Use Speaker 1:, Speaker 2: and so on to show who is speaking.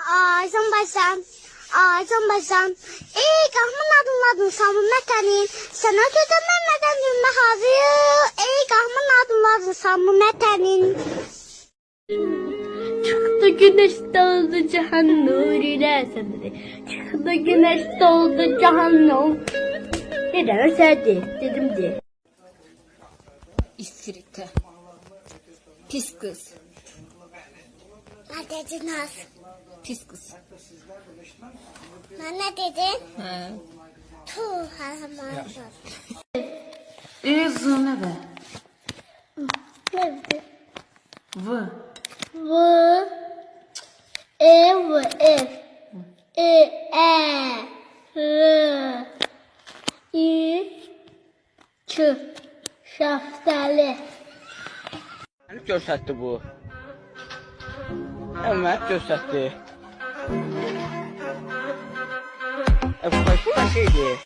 Speaker 1: Ağacın başam, ağacın başam. Ey kahmın adımladın samın mətənin. Sənə gözəməlmədən dünmə hazır. Ey kahmın adımladın samın mətənin.
Speaker 2: Çıktı güneş doğdu cihan nuruyla sendiri. Çıktı güneş doğdu cihan nur. Ne derse dedim de.
Speaker 3: İfrite. Pis kız.
Speaker 1: Ne dedin az?
Speaker 3: Pis kız.
Speaker 1: Ne dedin?
Speaker 3: He.
Speaker 1: Tuh halamazlar.
Speaker 3: Zına be.
Speaker 1: Ne dedin?
Speaker 3: V.
Speaker 1: V E V F E R I Ç Şaftali.
Speaker 4: Göstərdi bu. Evet göstərdi. Bu başka şeydi.